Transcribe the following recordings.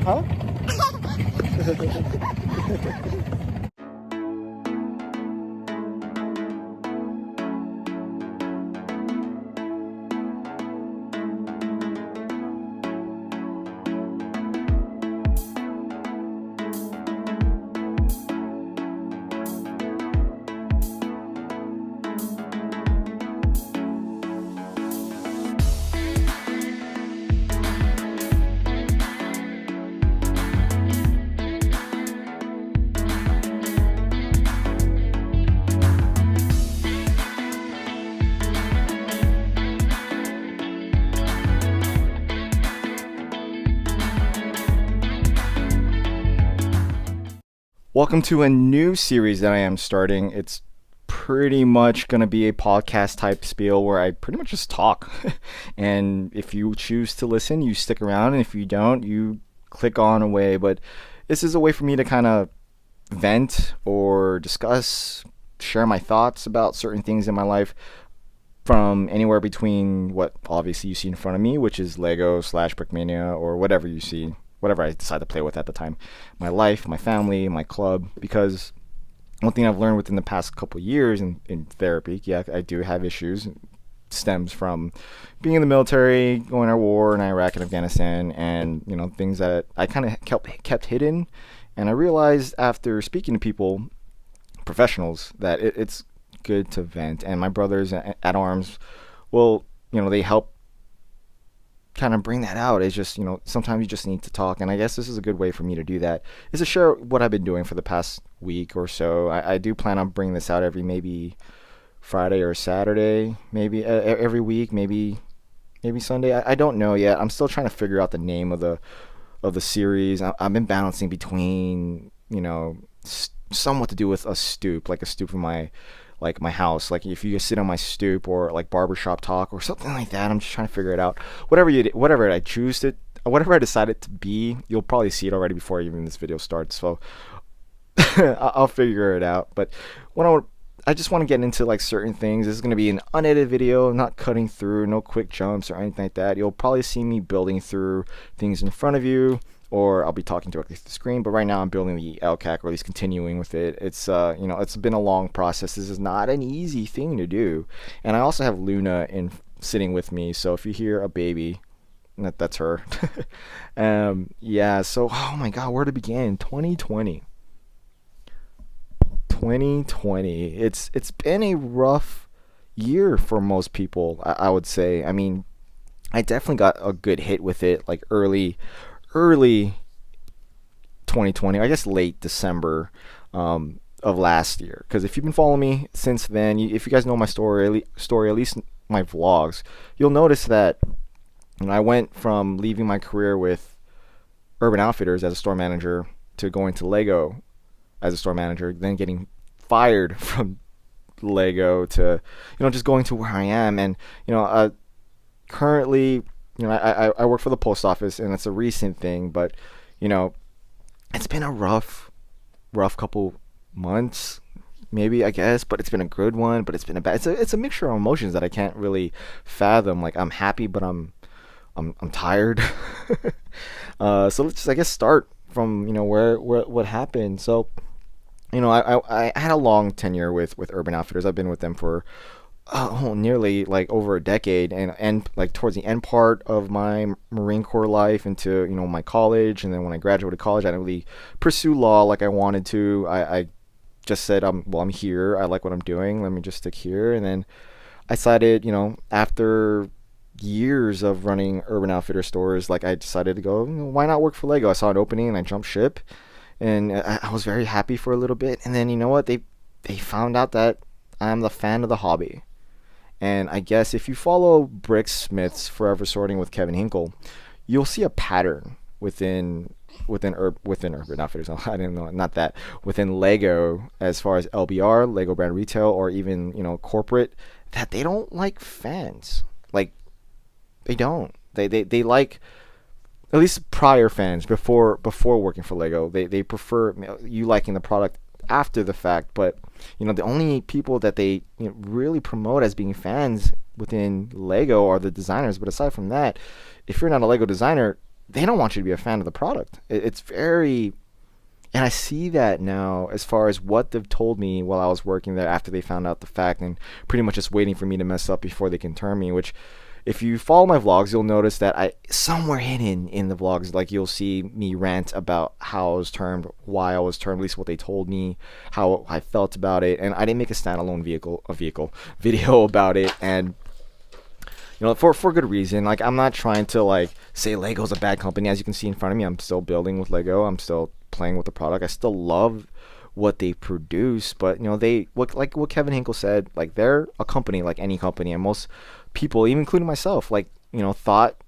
Huh? Welcome to a new series that I am starting. It's pretty much going to be a podcast type spiel where I pretty much just talk. And if you choose to listen, you stick around. And if you don't, you click on away. But this is a way for me to kind of vent or discuss, share my thoughts about certain things in my life from anywhere between what obviously you see in front of me, which is Lego slash Brickmania or whatever you see, whatever I decide to play with at the time. My life, my family, my club. Because one thing I've learned within the past couple of years in therapy, yeah, I do have issues. Stems from being in the military, going to war in Iraq and Afghanistan, and things that I kind of kept hidden. And I realized after speaking to people, professionals, that it's good to vent. And my brothers at arms, well, they help kind of bring that out. It's just, sometimes you just need to talk. And I guess this is a good way for me to do that, is to share what I've been doing for the past week or so. I do plan on bringing this out every maybe Friday or Saturday, maybe every week, maybe Sunday. I don't know yet. I'm still trying to figure out the name of the series. I've been balancing between, somewhat to do with a stoop, like a stoop for my house, like if you sit on my stoop, or like barbershop talk or something like that. I'm just trying to figure it out. Whatever I decide it to be, you'll probably see it already before even this video starts. So I'll figure it out. But I just want to get into like certain things. This is going to be an unedited video, not cutting through, no quick jumps or anything like that. You'll probably see me building through things in front of you, or I'll be talking directly to the screen. But right now I'm building the LCAC, or at least continuing with it. It's it's been a long process. This is not an easy thing to do. And I also have Luna sitting with me, so if you hear a baby, that's her. Yeah, so oh my god, where to begin? 2020. It's been a rough year for most people, I would say. I mean, I definitely got a good hit with it like early 2020, I guess late December of last year. Because if you've been following me since then, if you guys know my story, at least my vlogs, you'll notice that I went from leaving my career with Urban Outfitters as a store manager to going to Lego as a store manager, then getting fired from Lego to just going to where I am. And currently, I work for the post office, and it's a recent thing, but it's been a rough couple months, maybe, I guess. But it's been a good one, but it's been a bad. It's a mixture of emotions that I can't really fathom. Like, I'm happy, but I'm tired. So let's just, I guess, start from where what happened. So I had a long tenure with Urban Outfitters. I've been with them for nearly like over a decade, and like towards the end part of my Marine Corps life into my college. And then when I graduated college, I didn't really pursue law like I wanted to. I just said, I'm here, I like what I'm doing, let me just stick here. And then I decided, after years of running Urban Outfitter stores, like I decided to go, why not work for Lego? I saw an opening and I jumped ship, and I was very happy for a little bit. And then they found out that I'm the fan of the hobby. And I guess if you follow Bricksmith's Forever Sorting with Kevin Hinkle, you'll see a pattern within Urban Outfitters. I didn't know, not that, within Lego, as far as LBR, Lego Brand Retail, or even corporate, that they don't like fans. Like, they don't. They like, at least prior fans before working for Lego. They prefer you liking the product after the fact. But the only people that they really promote as being fans within Lego are the designers. But aside from that, if you're not a Lego designer, they don't want you to be a fan of the product. It's very, and I see that now as far as what they've told me while I was working there after they found out the fact, and pretty much just waiting for me to mess up before they can turn me, which if you follow my vlogs, you'll notice that I somewhere hidden in the vlogs, like you'll see me rant about how I was termed, why I was termed, at least what they told me, how I felt about it, and I didn't make a standalone video about it, and for good reason. Like, I'm not trying to like say Lego's a bad company. As you can see in front of me, I'm still building with Lego. I'm still playing with the product. I still love what they produce, but what Kevin Hinkle said, like they're a company like any company, and most people, even including myself, like thought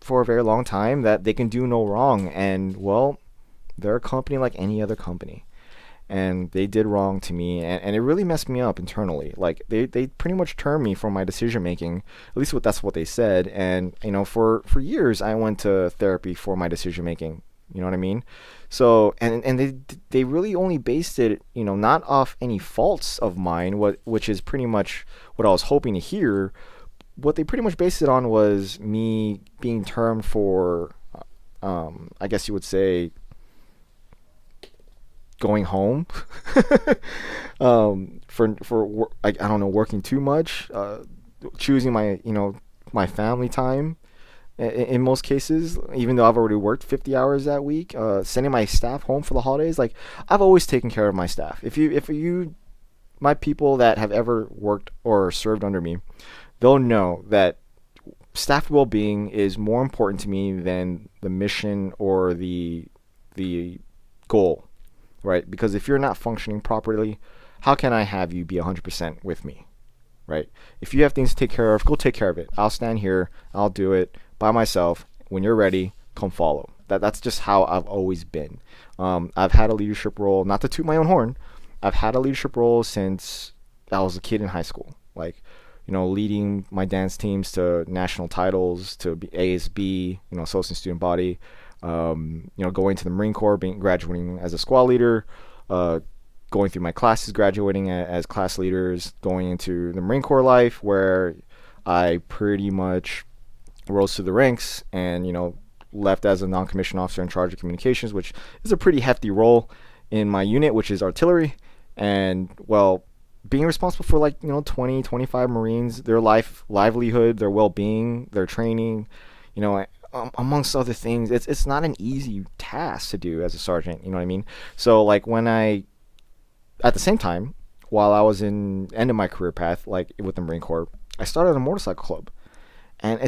for a very long time that they can do no wrong, and well, they're a company like any other company, and they did wrong to me, and it really messed me up internally. Like they pretty much turned me from my decision making, at least that's what they said. And for years I went to therapy for my decision making, you know what I mean? So and they really only based it, not off any faults of mine, which is pretty much what I was hoping to hear. What they pretty much based it on was me being termed for I guess you would say going home, for I don't know, working too much, choosing my family time in most cases, even though I've already worked 50 hours that week, sending my staff home for the holidays. Like, I've always taken care of my staff. If you my people that have ever worked or served under me, they'll know that staff well-being is more important to me than the mission or the goal, right? Because if you're not functioning properly, how can I have you be 100% with me, right? If you have things to take care of, go take care of it. I'll stand here, I'll do it by myself. When you're ready, come follow. That's just how I've always been. I've had a leadership role, not to toot my own horn. I've had a leadership role since I was a kid in high school. Like, leading my dance teams to national titles, to be ASB, associate student body, going to the Marine Corps, graduating as a squad leader, going through my classes, graduating as class leaders, going into the Marine Corps life, where I pretty much rose through the ranks and, left as a non-commissioned officer in charge of communications, which is a pretty hefty role in my unit, which is artillery. And, well, being responsible for 20, 25 Marines, their livelihood, their well-being, their training, amongst other things, it's not an easy task to do as a sergeant, you know what I mean? So like at the same time, while I was in end of my career path, like with the Marine Corps, I started a motorcycle club. And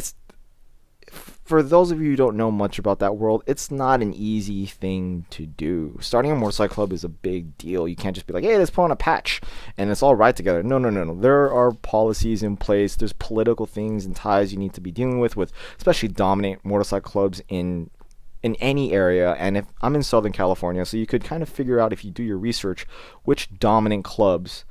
for those of you who don't know much about that world, it's not an easy thing to do. Starting a motorcycle club is a big deal. You can't just be like, hey, let's put on a patch and it's all right together. No. There are policies in place. There's political things and ties you need to be dealing with especially dominant motorcycle clubs in any area. And if I'm in Southern California, so you could kind of figure out, if you do your research, which dominant clubs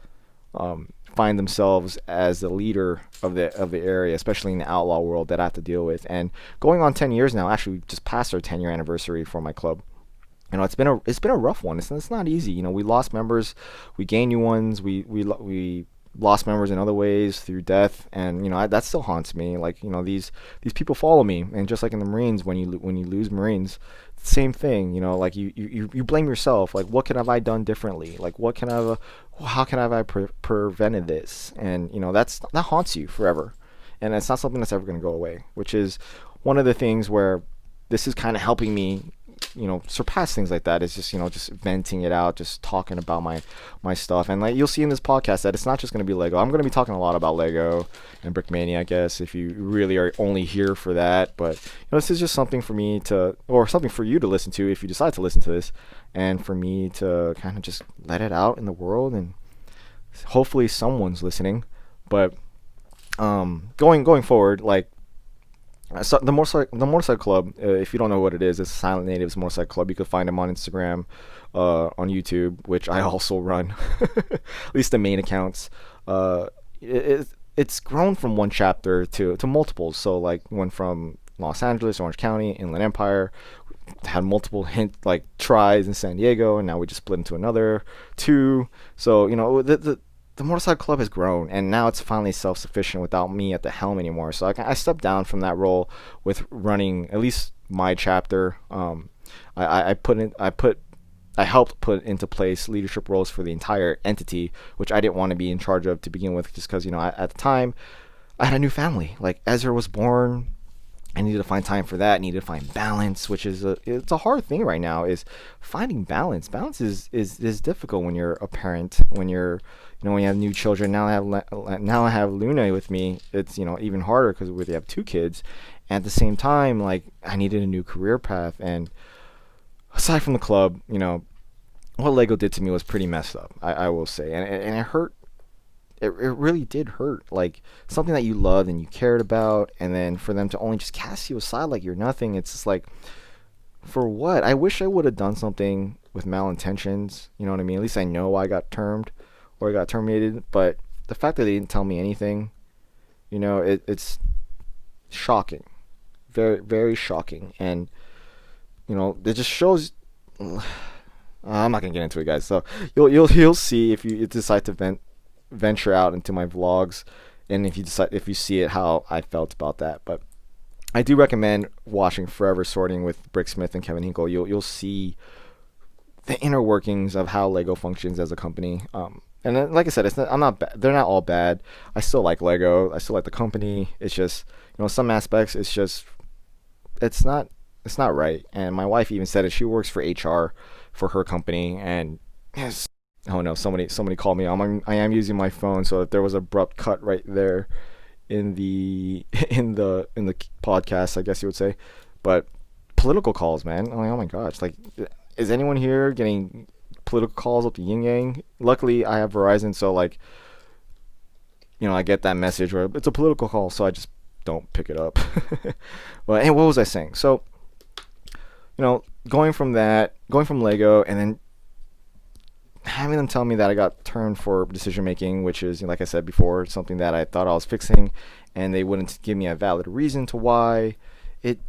find themselves as the leader of the area, especially in the outlaw world that I have to deal with. And going on 10 years now, actually we just passed our 10-year anniversary for my club. It's been a rough one. It's not easy. We lost members, we gained new ones, we lost members in other ways through death, and that still haunts me. Like, these people follow me, and just like in the Marines, when you lose Marines, same thing. Like you blame yourself. Like, what have I done differently? Like, how can I prevented this? And that haunts you forever, and it's not something that's ever going to go away. Which is one of the things where this is kind of helping me surpass things like that. Is just venting it out, just talking about my stuff. And like, you'll see in this podcast that it's not just going to be Lego. I'm going to be talking a lot about Lego and Brickmania, I guess, if you really are only here for that. But this is just something for me or something for you to listen to if you decide to listen to this, and for me to kind of just let it out in the world, and hopefully someone's listening. But going forward, like, so the motorcycle club, if you don't know what it is, it's Silent Natives Motorcycle Club. You can find them on Instagram, on YouTube, which I also run, at least the main accounts. It's grown from one chapter to multiples. So like, went from Los Angeles, Orange County, Inland Empire, had multiple tries in San Diego, and now we just split into another two. So the motorcycle club has grown, and now it's finally self-sufficient without me at the helm anymore. So I stepped down from that role with running at least my chapter. I helped put into place leadership roles for the entire entity, which I didn't want to be in charge of to begin with, just because at the time I had a new family. Like Ezra was born, I needed to find time for that. I needed to find balance, which is it's a hard thing right now. Is finding balance. Balance is difficult when you're a parent. When you're when you have new children. Now I have Luna with me. It's even harder because we have two kids. And at the same time, like I needed a new career path. And aside from the club, what Lego did to me was pretty messed up. I will say, and it hurt. It really did hurt. Like something that you loved and you cared about, and then for them to only just cast you aside like you're nothing. It's just like, for what? I wish I would have done something with malintentions. You know what I mean? At least I know I got termed or I got terminated. But the fact that they didn't tell me anything, it's shocking, very very shocking, and it just shows. I'm not gonna get into it, guys. So you'll see if you decide to venture out into my vlogs, and if you see it, how I felt about that. But I do recommend watching Forever Sorting with Brick Smith and Kevin Hinkle. You'll see the inner workings of how Lego functions as a company. And then, like I said, I'm not. They're not all bad. I still like Lego. I still like the company. It's just some aspects. It's not right. And my wife even said it. She works for HR for her company, and yes. Oh no! Somebody called me. I am using my phone, so if there was an abrupt cut right there in the in the podcast, I guess you would say. But political calls, man. I'm like, oh my gosh! Like, is anyone here getting political calls up the yin yang? Luckily, I have Verizon, so like, I get that message where it's a political call, so I just don't pick it up. Well, and what was I saying? So, going from Lego, and then having them tell me that I got turned for decision making, which is, like I said before, something that I thought I was fixing, and they wouldn't give me a valid reason to why, it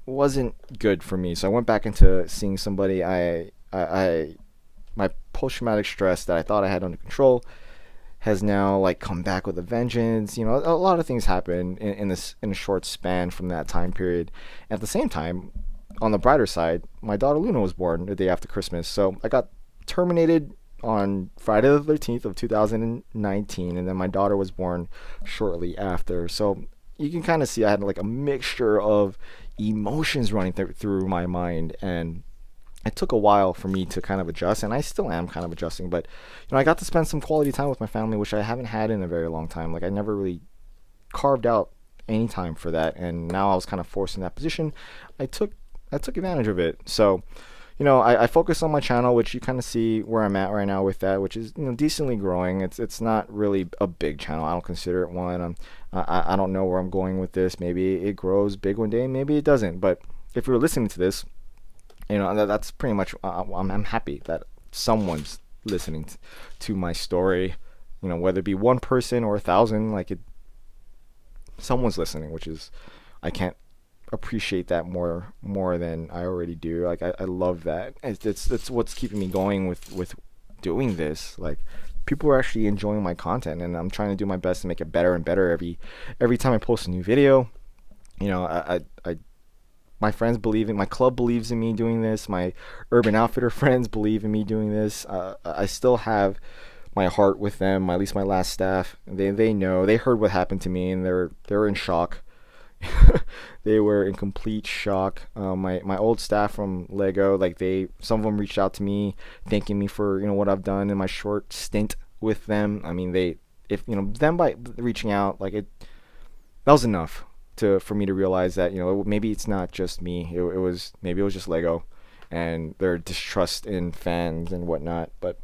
wasn't good for me. So I went back into seeing somebody. My post-traumatic stress that I thought I had under control has now like come back with a vengeance. A lot of things happen in a short span from that time period. At the same time, on the brighter side, my daughter Luna was born the day after Christmas, so I got terminated on Friday the 13th of 2019, and then my daughter was born shortly after. So you can kind of see I had like a mixture of emotions running through my mind, and it took a while for me to kind of adjust, and I still am kind of adjusting. But I got to spend some quality time with my family, which I haven't had in a very long time. Like I never really carved out any time for that, and now I was kind of forced in that position. I took advantage of it. So I focus on my channel, which you kind of see where I'm at right now with that, which is decently growing. It's not really a big channel. I don't consider it one. I don't know where I'm going with this. Maybe it grows big one day, maybe it doesn't. But if you're listening to this, that's pretty much. I'm happy that someone's listening to my story. Whether it be one person or 1,000, someone's listening, which is, I can't appreciate that more than I already do. Like I love that. It's what's keeping me going with doing this. Like people are actually enjoying my content, and I'm trying to do my best to make it better and better every time I post a new video. I my friends believe in, my club believes in me doing this. My Urban Outfitter friends believe in me doing this. I still have my heart with them. At least my last staff, they know, they heard what happened to me, and they're in shock. They were in complete shock. My old staff from Lego, some of them reached out to me, thanking me for what I've done in my short stint with them. I mean, them by reaching out, that was enough for me to realize that maybe it's not just me. It was just Lego, and their distrust in fans and whatnot. But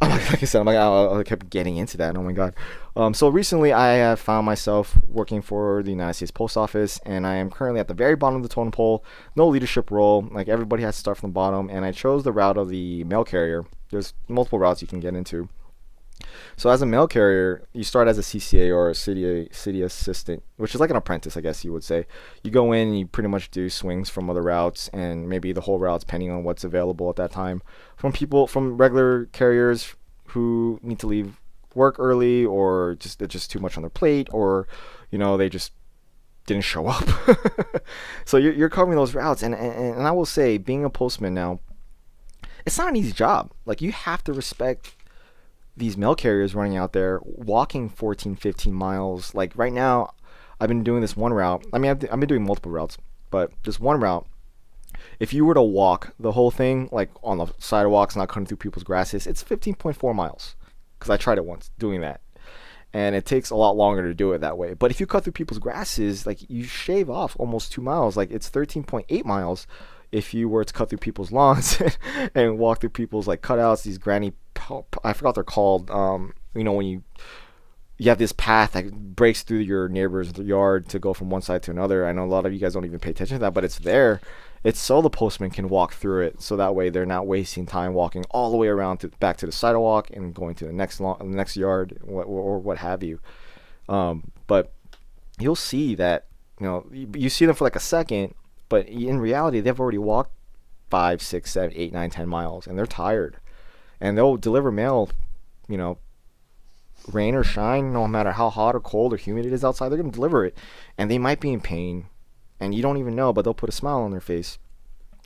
like I said, I kept getting into that. Oh my god. So recently I have found myself working for the United States Post Office, and I am currently at the very bottom of the totem pole. No leadership role. Like everybody has to start from the bottom, and I chose the route of the mail carrier. There's multiple routes you can get into. So as a mail carrier, you start as a CCA or a city assistant, which is like an apprentice, I guess you would say. You go in and you pretty much do swings from other routes, and maybe the whole routes depending on what's available at that time, from regular carriers who need to leave work early, or it's just too much on their plate, or they just didn't show up. So you're covering those routes, and I will say, being a postman now, it's not an easy job. Like, you have to respect these mail carriers running out there walking 14, 15 miles. Like, right now, I've been doing this one route. I mean, I've been doing multiple routes, but this one route, if you were to walk the whole thing, like on the sidewalks, not cutting through people's grasses, it's 15.4 miles. Because I tried it once doing that. And it takes a lot longer to do it that way. But if you cut through people's grasses, like, you shave off almost 2 miles. Like, it's 13.8 miles if you were to cut through people's lawns and walk through people's, like, cutouts, these granny, I forgot what they're called. When you have this path that breaks through your neighbor's yard to go from one side to another. I know a lot of you guys don't even pay attention to that, but it's there. It's so the postman can walk through it, so that way they're not wasting time walking all the way around back to the sidewalk and going to the next yard, or what have you. But you'll see that, you see them for like a second, but in reality they've already walked 5, 6, 7, 8, 9, 10 miles, and they're tired, and they'll deliver mail, rain or shine, no matter how hot or cold or humid it is outside. They're going to deliver it, and they might be in pain, and you don't even know, but they'll put a smile on their face.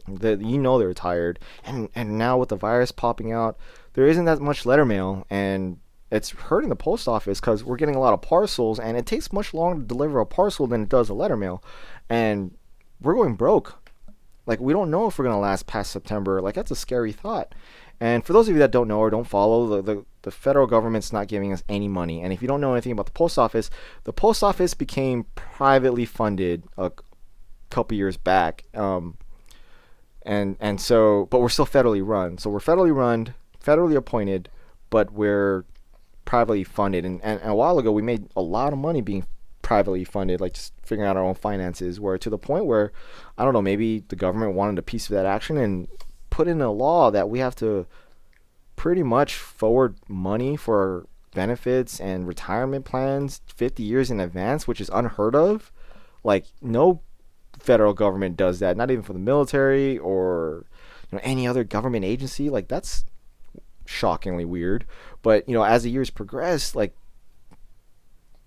They're tired, and now with the virus popping out, there isn't that much letter mail, and it's hurting the post office because we're getting a lot of parcels, and it takes much longer to deliver a parcel than it does a letter mail, and we're going broke. Like, we don't know if we're going to last past September. Like, that's a scary thought. And for those of you that don't know or don't follow, the federal government's not giving us any money. And if you don't know anything about the post office became privately funded a couple years back. And so, but we're still federally run. So we're federally run, federally appointed, but we're privately funded. And a while ago, we made a lot of money being privately funded, like just figuring out our own finances, where to the point where, I don't know, maybe the government wanted a piece of that action and put in a law that we have to pretty much forward money for benefits and retirement plans 50 years in advance, which is unheard of. Like, no federal government does that, not even for the military or any other government agency. Like, that's shockingly weird. But as the years progressed, like,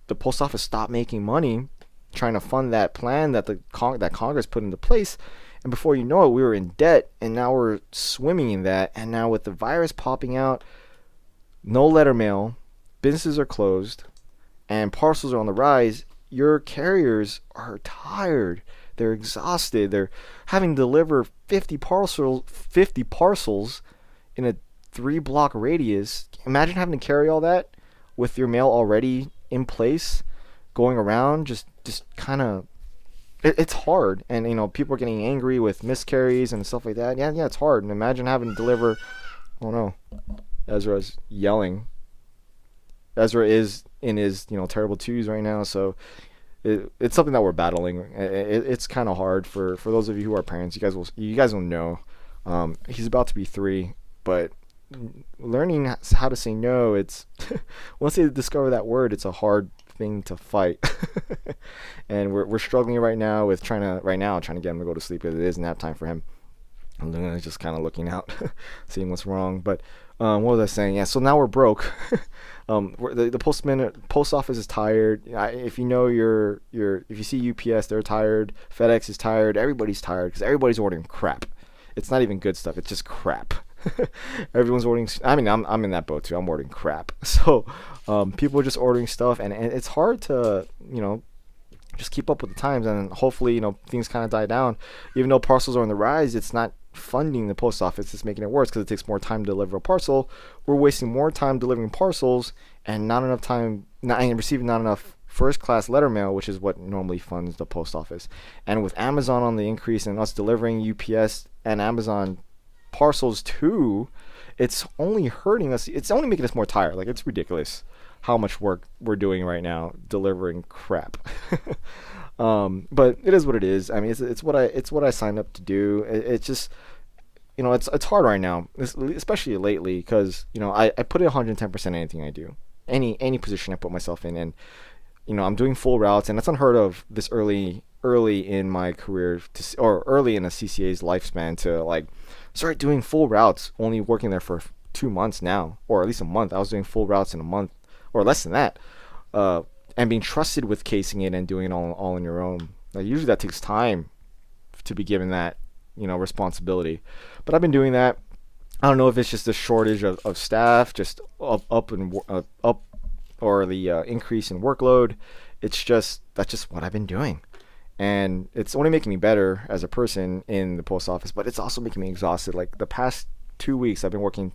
the post office stopped making money trying to fund that plan that that Congress put into place, and before you know it, we were in debt, and now we're swimming in that. And now with the virus popping out, no letter mail, businesses are closed, and parcels are on the rise. Your carriers are tired. They're exhausted. They're having to deliver 50 parcels in a 3-block radius. Imagine having to carry all that with your mail already in place, going around, just kind of, it's hard. And people are getting angry with miscarries and stuff like that. Yeah, it's hard. And imagine having to deliver, oh no, Ezra's yelling. Ezra is in his terrible twos right now, so it's something that we're battling. It's kind of hard for those of you who are parents. You guys will know. He's about to be 3, but learning how to say no, it's once they discover that word, it's a hard thing to fight. And we're struggling right now with trying to get him to go to sleep, because it is nap time for him. I'm just kind of looking out, seeing what's wrong. But what was I saying? Yeah, so now we're broke. The post office is tired. If you know if you see UPS, they're tired. FedEx is tired. Everybody's tired because everybody's ordering crap. It's not even good stuff. It's just crap. Everyone's ordering. I mean, I'm in that boat too. I'm ordering crap. So people are just ordering stuff, and it's hard to just keep up with the times. And hopefully things kind of die down. Even though parcels are on the rise, it's not funding the post office. It's making it worse because it takes more time to deliver a parcel. We're wasting more time delivering parcels and not enough time, and receiving not enough first class letter mail, which is what normally funds the post office. And with Amazon on the increase and us delivering UPS and Amazon parcels too, it's only hurting us. It's only making us more tired. Like, it's ridiculous how much work we're doing right now delivering crap. But it is what it is. I mean, it's what I signed up to do. It's just, it's hard right now, especially lately, because I put in 110% in anything I do, any position I put myself in, and I'm doing full routes, and that's unheard of this early in my career, or early in a CCA's lifespan, to like start doing full routes. Only working there for 2 months now, or at least a month. I was doing full routes in a month, or less than that. and being trusted with casing it and doing it all on your own. Like usually that takes time to be given that, responsibility. But I've been doing that. I don't know if it's just the shortage of staff, just up, or the increase in workload. It's just that's just what I've been doing, and it's only making me better as a person in the post office. But it's also making me exhausted. Like the past 2 weeks, I've been working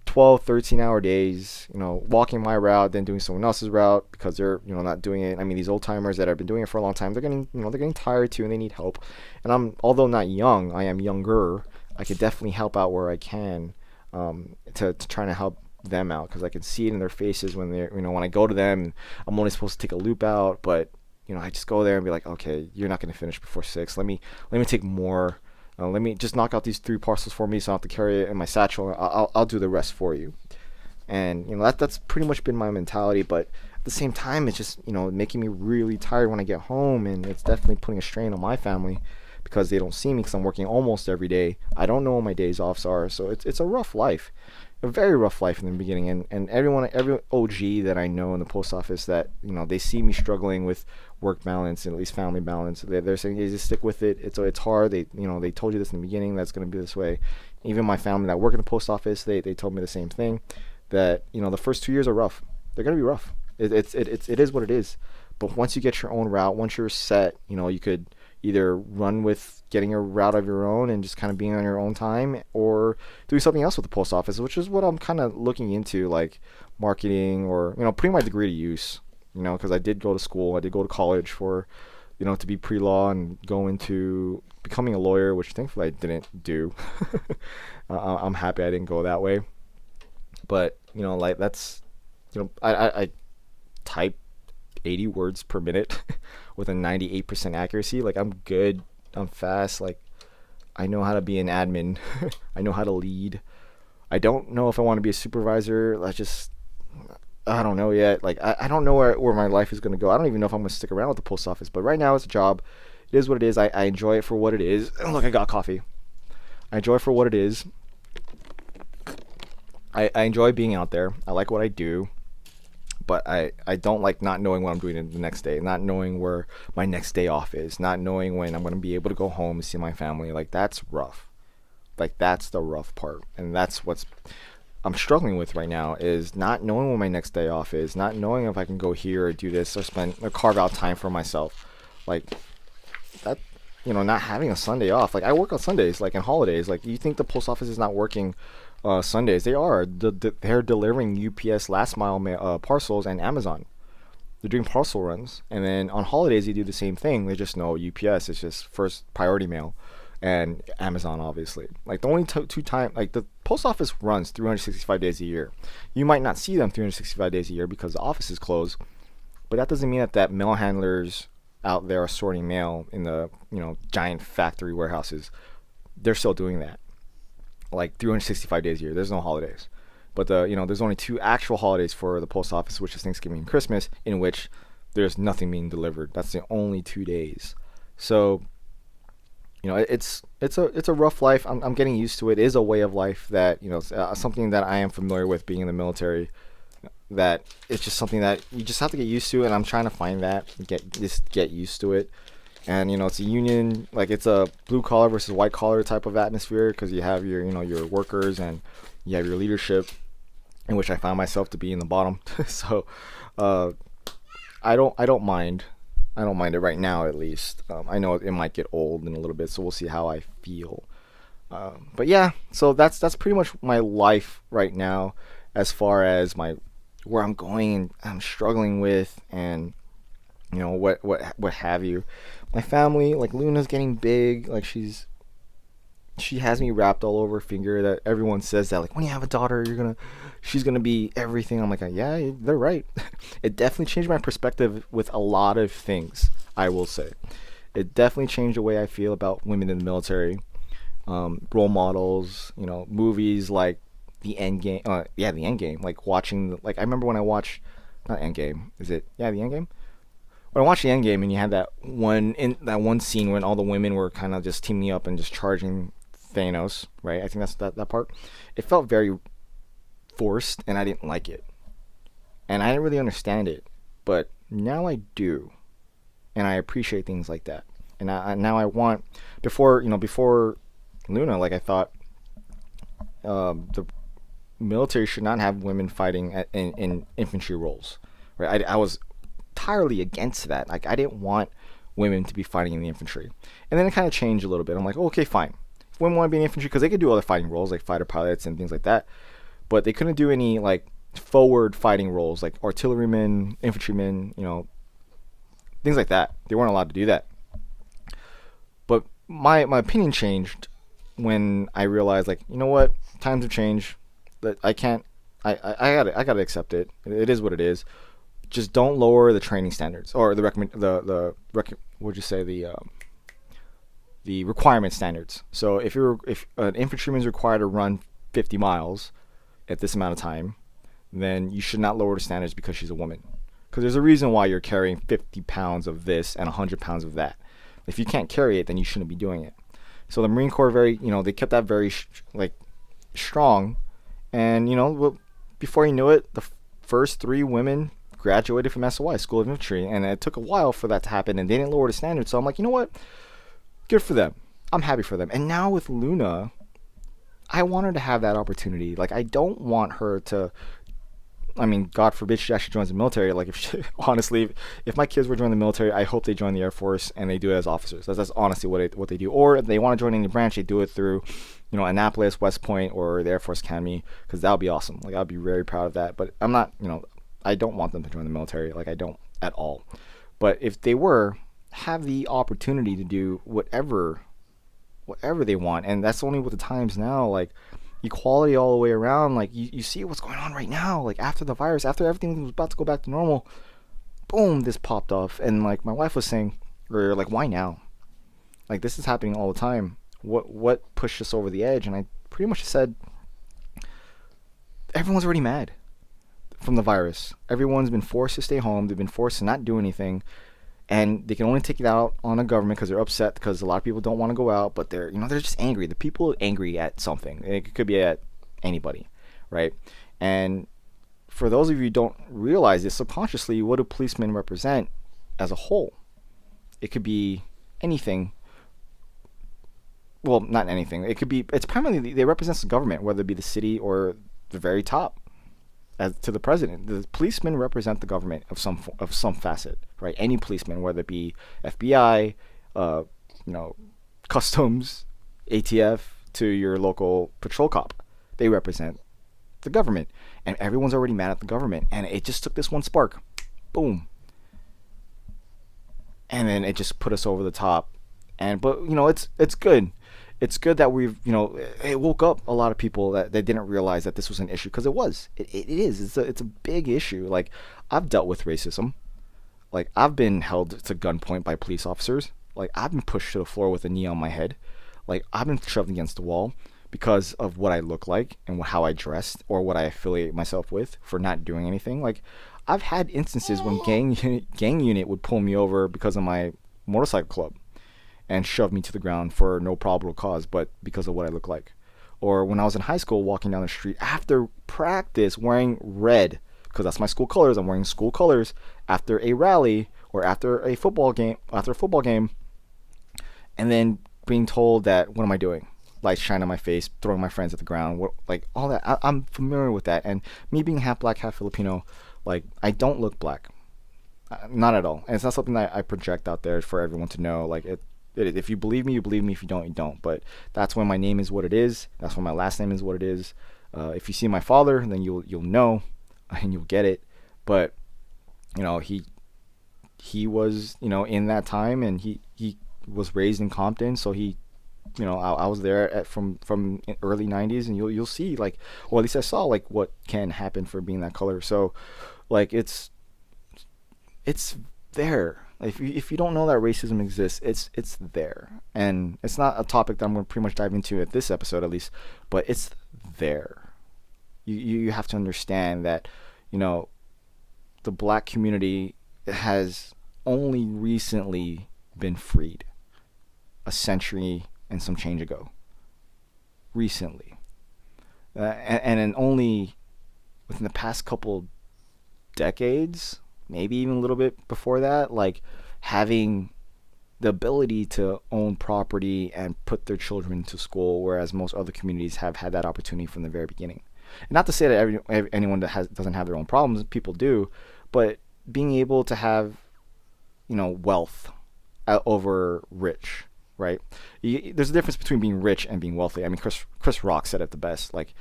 12, 13-hour days, walking my route, then doing someone else's route because they're, not doing it. I mean, these old timers that have been doing it for a long time, they're getting tired too, and they need help. And although not young, I am younger. I could definitely help out where I can, to try to help them out because I can see it in their faces when they're, when I go to them, I'm only supposed to take a loop out, but I just go there and be like, okay, you're not going to finish before 6. Let me take more. Let me just knock out these 3 parcels for me, so I don't have to carry it in my satchel. I'll do the rest for you. And that's pretty much been my mentality. But at the same time, it's just making me really tired when I get home, and it's definitely putting a strain on my family because they don't see me because I'm working almost every day. I don't know when my days offs are, so it's a rough life, a very rough life in the beginning. And every OG that I know in the post office that they see me struggling with work balance and at least family balance, they're saying, hey, just stick with it. It's hard. They told you this in the beginning. That's going to be this way. Even my family that work in the post office, they told me the same thing, that the first 2 years are rough. They're going to be rough. It is what it is. But once you get your own route, once you're set, you could either run with getting a route of your own and just kind of being on your own time, or doing something else with the post office, which is what I'm kind of looking into, like marketing, or putting my degree to use. Because I did go to school, I did go to college for, to be pre-law and go into becoming a lawyer, which thankfully I didn't do. I'm happy I didn't go that way. But like that's, I type 80 words per minute with a 98% accuracy. Like I'm good, I'm fast. Like I know how to be an admin. I know how to lead. I don't know if I want to be a supervisor. I don't know yet. Like I don't know where my life is going to go. I don't even know if I'm going to stick around with the post office. But right now it's a job. It is what it is. I enjoy it for what it is. Look, I got coffee. I enjoy it for what it is. I enjoy being out there. I like what I do. But I don't like not knowing what I'm doing the next day, not knowing where my next day off is, not knowing when I'm going to be able to go home and see my family. Like that's rough. Like that's the rough part. And that's what's I'm struggling with right now, is not knowing when my next day off is, not knowing if I can go here or do this or carve out time for myself. Like that, not having a Sunday off. Like I work on Sundays, like in holidays. Like you think the post office is not working Sundays? They are. They're delivering UPS last mile parcels and Amazon. They're doing parcel runs, and then on holidays they do the same thing. They just know UPS is just first priority mail, and Amazon obviously. Like the only two times, like the post office runs 365 days a year. You might not see them 365 days a year because the office is closed, but that doesn't mean that mail handlers out there are sorting mail in the giant factory warehouses. They're still doing that, like 365 days a year. There's no holidays. But there's only 2 actual holidays for the post office, which is Thanksgiving and Christmas, in which there's nothing being delivered. That's the only 2 days. So, it's a rough life. I'm getting used to it. It is a way of life that something that I am familiar with being in the military. That it's just something that you just have to get used to, and I'm trying to find that, get used to it. And it's a union, like it's a blue collar versus white collar type of atmosphere, because you have your your workers and you have your leadership, in which I find myself to be in the bottom. So I don't mind. I don't mind it right now, at least. I know it might get old in a little bit, so we'll see how I feel. But yeah, so that's pretty much my life right now, as far as where I'm going and I'm struggling with, and what have you. My family, like Luna's getting big. Like she has me wrapped all over her finger. That everyone says that, like, when you have a daughter, she's gonna be everything. I'm like, yeah, they're right. It definitely changed my perspective with a lot of things, I will say. It definitely changed the way I feel about women in the military. Role models, movies like the End Game. The End Game. Like watching, I remember when I watched, not End Game. Is it? Yeah, the End Game. When I watched the End Game, and you had that one scene when all the women were kind of just teaming up and just charging Thanos, right? I think that's that part. It felt very forced, and I didn't like it, and I didn't really understand it. But Now I do, and I appreciate things like that. And now I want, before Luna, like I thought the military should not have women fighting in infantry roles, right? I was entirely against that. Like I didn't want women to be fighting in the infantry, and then it kind of changed a little bit. I'm like, oh, okay, fine. If women want to be in infantry, because they could do other fighting roles like fighter pilots and things like that, but they couldn't do any like forward fighting roles like artillerymen, infantrymen, things like that. They weren't allowed to do that. But my opinion changed when I realized, like, you know what, times have changed. That I can't. I gotta accept it. It is what it is. Just don't lower the training standards or the would you say the requirement standards. So if an infantryman is required to run 50 miles at this amount of time, then you should not lower the standards because she's a woman. Because there's a reason why you're carrying 50 pounds of this and 100 pounds of that. If you can't carry it, then you shouldn't be doing it. So the Marine Corps they kept that very like strong, and before you knew it, the first 3 women graduated from SOI, School of Infantry, and it took a while for that to happen, and they didn't lower the standards. So I'm like, you know what? Good for them. I'm happy for them. And now with Luna, I want her to have that opportunity. Like, I don't want her to. I mean, God forbid she actually joins the military. Like, honestly, if my kids were joining the military, I hope they join the Air Force and they do it as officers. That's honestly what they do. Or if they want to join any branch, they do it through, Annapolis, West Point, or the Air Force Academy, because that would be awesome. Like, I'd be very proud of that. But I'm not, I don't want them to join the military. Like, I don't at all. But if they were, have the opportunity to do whatever they want, and that's only with the times now. Like, equality all the way around. Like, you see what's going on right now. Like, after the virus, after everything was about to go back to normal, boom, this popped off. And like my wife was saying, or like, why now? Like, this is happening all the time. What pushed us over the edge? And I pretty much said, everyone's already mad from the virus. Everyone's been forced to stay home. They've been forced to not do anything, and they can only take it out on the government because they're upset because a lot of people don't want to go out, but they're just angry. The people are angry at something. It could be at anybody, right? And for those of you who don't realize this, subconsciously, what do policemen represent as a whole? It could be anything. Well, not anything. It's primarily, they represent the government, whether it be the city or the very top. As to the president, the policemen represent the government of some facet, right? Any policeman, whether it be FBI, customs, ATF, to your local patrol cop, they represent the government, and everyone's already mad at the government, and it just took this one spark, boom, and then it just put us over the top, but it's good. It's good that it woke up a lot of people that didn't realize that this was an issue, because it is. It's a big issue. Like, I've dealt with racism. Like, I've been held to gunpoint by police officers. Like, I've been pushed to the floor with a knee on my head. Like, I've been shoved against the wall because of what I look like and how I dressed or what I affiliate myself with for not doing anything. Like, I've had instances when gang unit would pull me over because of my motorcycle club and shove me to the ground for no probable cause, but because of what I look like. Or when I was in high school, walking down the street after practice wearing red, because that's my school colors. I'm wearing school colors after a rally or after a football game, and then being told that, what am I doing? Lights shine on my face, throwing my friends at the ground, like all that. I'm familiar with that. And me being half black, half Filipino, like, I don't look black, not at all. And it's not something that I project out there for everyone to know. Like, if you believe me, you believe me. If you don't, you don't. But that's when my name is what it is. That's when my last name is what it is. If you see my father, then you'll know, and you'll get it. But he was in that time, and he was raised in Compton, so I was there from early 90s, and you'll see, like, or at least I saw, like, what can happen for being that color. So, like, it's there. If you don't know that racism exists, it's there, and it's not a topic that I'm going to pretty much dive into at this episode, at least, but it's there. You have to understand that the black community has only recently been freed, a century and some change ago, recently, and then only within the past couple decades, maybe even a little bit before that, like having the ability to own property and put their children to school, whereas most other communities have had that opportunity from the very beginning. And not to say that anyone that doesn't have their own problems, people do, but being able to have, wealth over rich, right? There's a difference between being rich and being wealthy. I mean, Chris Rock said it the best. Like,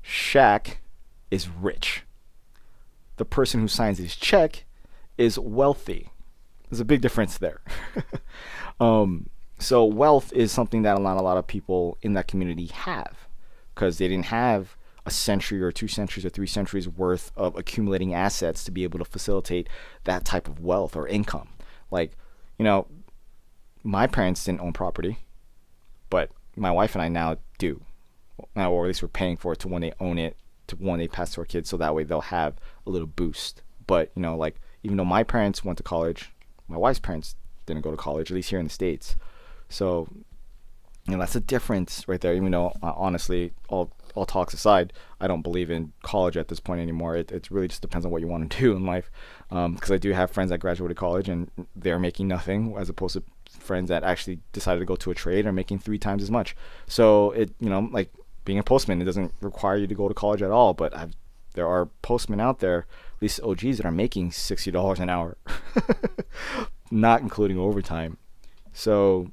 Shaq is rich. The person who signs his check is wealthy. There's a big difference there. So wealth is something that not a lot of people in that community have, because they didn't have a century or 2 centuries or 3 centuries worth of accumulating assets to be able to facilitate that type of wealth or income. Like, my parents didn't own property, but my wife and I now do. Now, or at least we're paying for it to when they own it, to when they pass to our kids, so that way they'll have a little boost. But, like, even though my parents went to college, my wife's parents didn't go to college, at least here in the States. So, that's a difference right there. Even though, honestly, all talks aside, I don't believe in college at this point anymore. It really just depends on what you want to do in life. Because I do have friends that graduated college and they're making nothing, as opposed to friends that actually decided to go to a trade and are making 3 times as much. So, like being a postman, it doesn't require you to go to college at all. But there are postmen out there, at least OGs, that are making $60 an hour, not including overtime. So,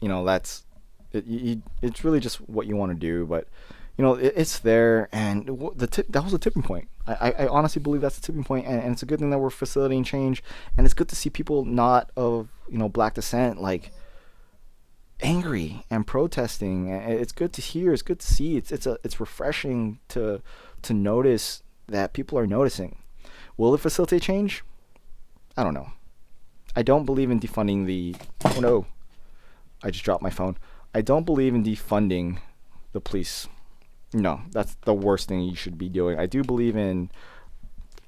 that's it. It's really just what you want to do, but it's there, and that was a tipping point. I honestly believe that's a tipping point, and it's a good thing that we're facilitating change, and it's good to see people not of black descent like angry and protesting. It's good to hear. It's good to see. It's refreshing to notice that people are noticing. Will it facilitate change? I don't know. I don't believe in defunding the. Oh no! I just dropped my phone. I don't believe in defunding the police. No, that's the worst thing you should be doing. I do believe in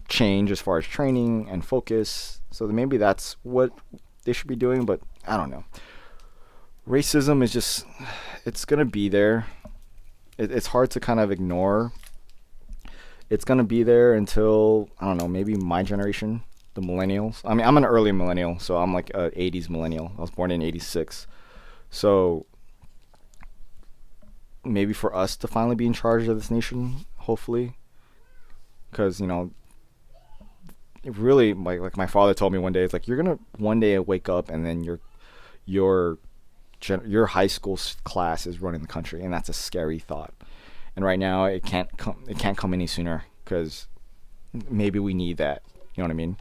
change as far as training and focus. So maybe that's what they should be doing, but I don't know. Racism is just, it's going to be there. It's hard to kind of ignore. It's going to be there until, I don't know, maybe my generation, the millennials. I mean, I'm an early millennial, so I'm like a 80s millennial. I was born in 86. So maybe for us to finally be in charge of this nation, hopefully. Because, it really, like my father told me one day, it's like, you're going to one day wake up and then your high school class is running the country, and that's a scary thought. And right now, it can't come any sooner, because maybe we need that. You know what I mean?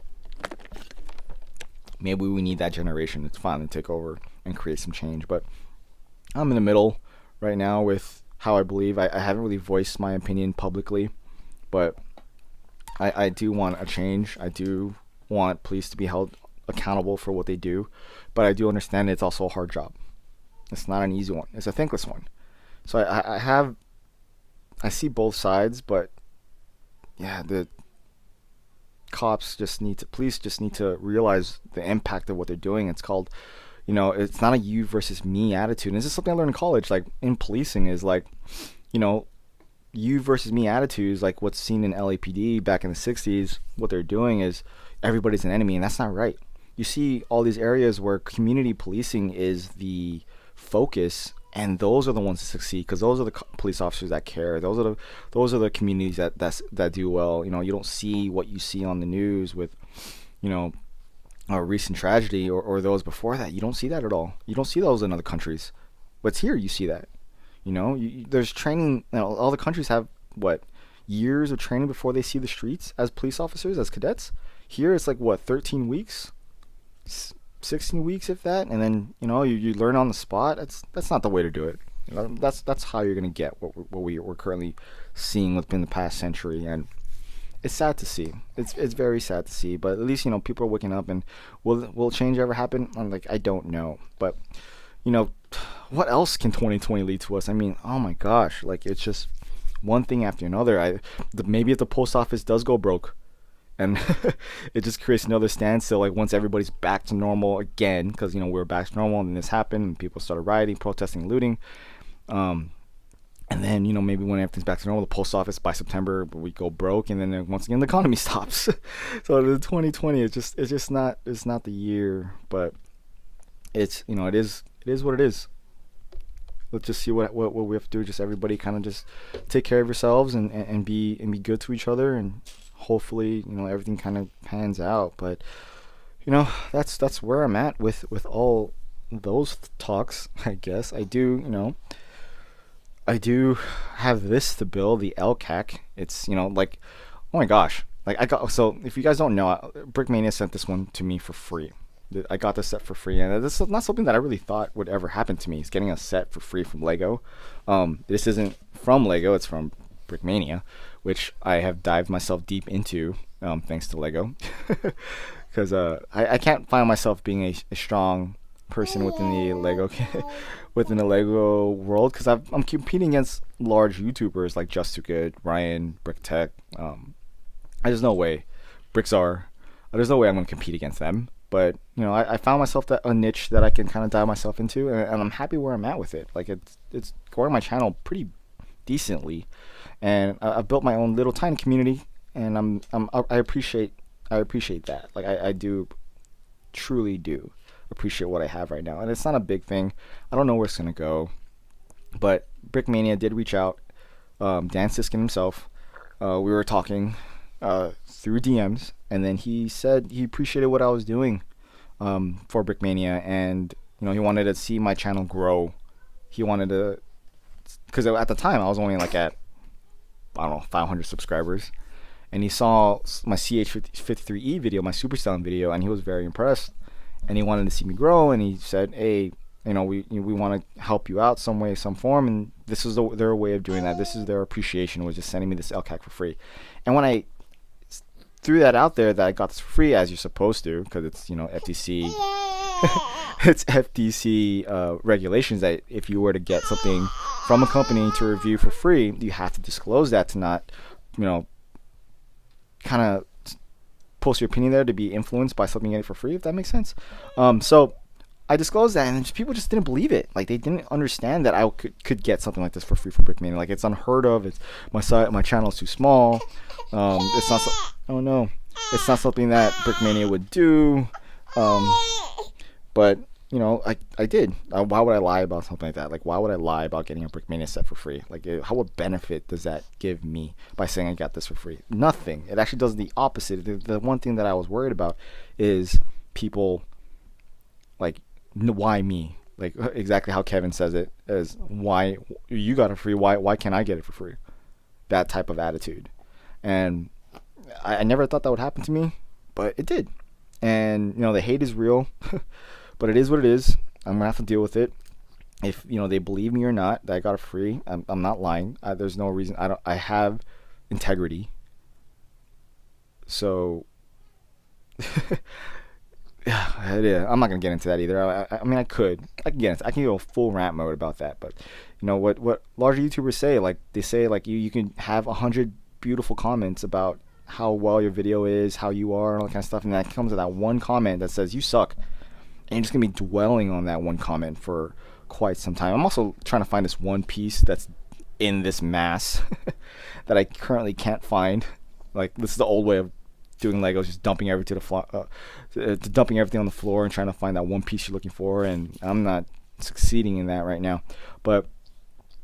Maybe we need that generation to finally take over and create some change. But I'm in the middle right now with how I believe. I haven't really voiced my opinion publicly, but I do want a change. I do want police to be held accountable for what they do, but I do understand it's also a hard job. It's not an easy one. It's a thankless one. So I see both sides, but yeah, the police just need to realize the impact of what they're doing. It's called, it's not a you versus me attitude. And this is something I learned in college, like in policing, is like, you versus me attitudes, like what's seen in LAPD back in the 60s. What they're doing is everybody's an enemy, and that's not right. You see all these areas where community policing is the focus, and those are the ones that succeed, because those are the police officers that care. Those are the communities that do well. You don't see what you see on the news with, a recent tragedy or those before that. You don't see that at all. You don't see those in other countries, but it's here you see that. There's training. All the countries have years of training before they see the streets as police officers, as cadets. Here it's like 13 weeks, 16 weeks, if that, and then you learn on the spot. That's not the way to do it. That's how you're gonna get what we're currently seeing within the past century, and it's sad to see. It's very sad to see, but at least people are waking up. And will change ever happen? I'm like, I don't know, but what else can 2020 lead to us? I mean, oh my gosh, like it's just one thing after another. Maybe if the post office does go broke, and it just creates another standstill, like once everybody's back to normal again, because we were back to normal and then this happened and people started rioting, protesting, looting, and And then, maybe when everything's back to normal, the post office by September we go broke, and then once again the economy stops. So the 2020 it's not the year, but it is what it is. Let's just see what we have to do. Just everybody kind of just take care of yourselves and be good to each other, and hopefully everything kind of pans out. But that's where I'm at with all those talks. I guess I do have this to build, the LCAC. It's like, oh my gosh, like so if you guys don't know, Brickmania sent this one to me for free. I got this set for free, and this is not something that I really thought would ever happen to me. Is getting a set for free from Lego. This isn't from Lego; it's from Brickmania, which I have dived myself deep into, thanks to Lego, because I can't find myself being a strong person within the Lego within the Lego world, because I'm competing against large YouTubers like Just Too Good, Ryan, Brick Tech. There's no way, Brickzar. There's no way I'm gonna compete against them. But I found myself a niche that I can kind of dive myself into, and I'm happy where I'm at with it. Like it's growing my channel pretty decently, and I've built my own little tiny community, and I appreciate that. Like I do, truly do appreciate what I have right now, and it's not a big thing. I don't know where it's gonna go, but Brickmania did reach out. Dan Siskin himself. We were talking through DMs, and then he said he appreciated what I was doing for Brickmania, and he wanted to see my channel grow. He wanted to, because at the time I was only like at, I don't know, 500 subscribers, and he saw my CH53E video, my Super Styling video, and he was very impressed, and he wanted to see me grow, and he said, hey, we want to help you out some way, some form, and this is their way of doing that. This is their appreciation, was just sending me this LCAC for free. And when I threw that out there, that I got this for free, as you're supposed to, because it's FTC it's FTC regulations, that if you were to get something from a company to review for free, you have to disclose that, to not kind of post your opinion there, to be influenced by something you get for free, if that makes sense. So I disclosed that, and people just didn't believe it. Like, they didn't understand that I could get something like this for free from Brickmania. Like, it's unheard of. It's my channel is too small. It's not. Oh no, it's not something that Brickmania would do. But I did. Why would I lie about something like that? Like, why would I lie about getting a Brickmania set for free? Like, what benefit does that give me by saying I got this for free? Nothing. It actually does the opposite. The one thing that I was worried about is people, like, why me? Like, exactly how Kevin says it, is, why you got it free? Why can't I get it for free? That type of attitude. And I never thought that would happen to me, but it did. And the hate is real, but it is what it is. I'm gonna have to deal with it. If they believe me or not that I got it free, I'm not lying. There's no reason. I have integrity. So yeah, I'm not gonna get into that either. I mean, I can go full rant mode about that, but what larger YouTubers say, like, they say, like, you can have 100 beautiful comments about how well your video is, how you are, and all that kind of stuff, and then it comes to that one comment that says you suck, and you're just gonna be dwelling on that one comment for quite some time. I'm also trying to find this one piece that's in this mass that I currently can't find. Like, this is the old way of doing Legos, just dumping everything dumping everything on the floor and trying to find that one piece you're looking for, and I'm not succeeding in that right now. But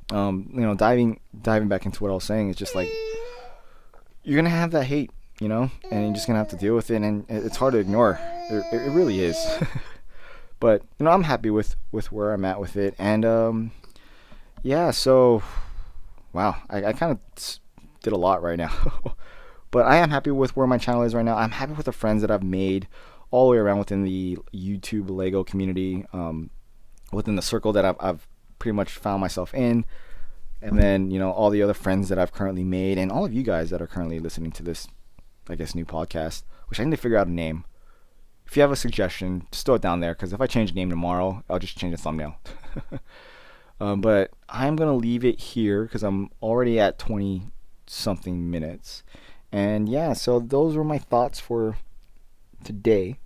diving back into what I was saying, is just like, you're gonna have that hate, and you're just gonna have to deal with it, and it's hard to ignore. It really is. But I'm happy with where I'm at with it, and yeah. So, wow, I kind of did a lot right now. But I am happy with where my channel is right now. I'm happy with the friends that I've made all the way around within the YouTube Lego community, within the circle that I've pretty much found myself in. And then, all the other friends that I've currently made, and all of you guys that are currently listening to this, I guess, new podcast, which I need to figure out a name. If you have a suggestion, just throw it down there, because if I change the name tomorrow, I'll just change the thumbnail. But I'm going to leave it here, because I'm already at 20-something minutes. And yeah, so those were my thoughts for today.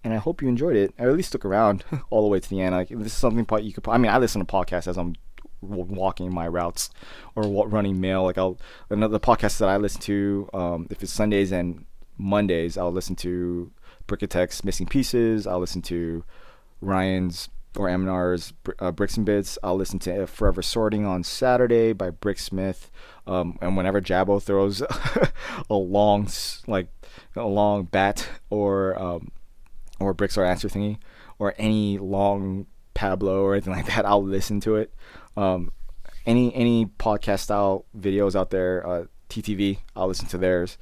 And I hope you enjoyed it, or at least stuck around all the way to the end. Like, this is something you could. I mean, I listen to podcasts as I'm walking my routes or running mail. Like another podcast that I listen to, if it's Sundays and Mondays, I'll listen to Brickatech's Missing Pieces. I'll listen to Ryan's or Aminar's Bricks and Bits. I'll listen to Forever Sorting on Saturday by Brick Smith. And whenever Jabbo throws a long bat or Bricks or Answer thingy or any long Pablo or anything like that, I'll listen to it. Any podcast style videos out there, TTV, I'll listen to theirs.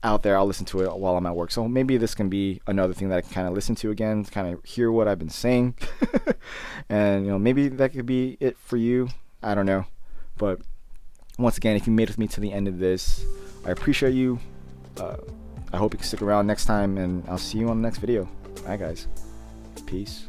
Out there, I'll listen to it while I'm at work. So maybe this can be another thing that I can kind of listen to again, kind of hear what I've been saying. And maybe that could be it for you. I don't know. But once again, if you made it with me to the end of this, I appreciate you. I hope you can stick around next time, and I'll see you on the next video. Alright guys, peace.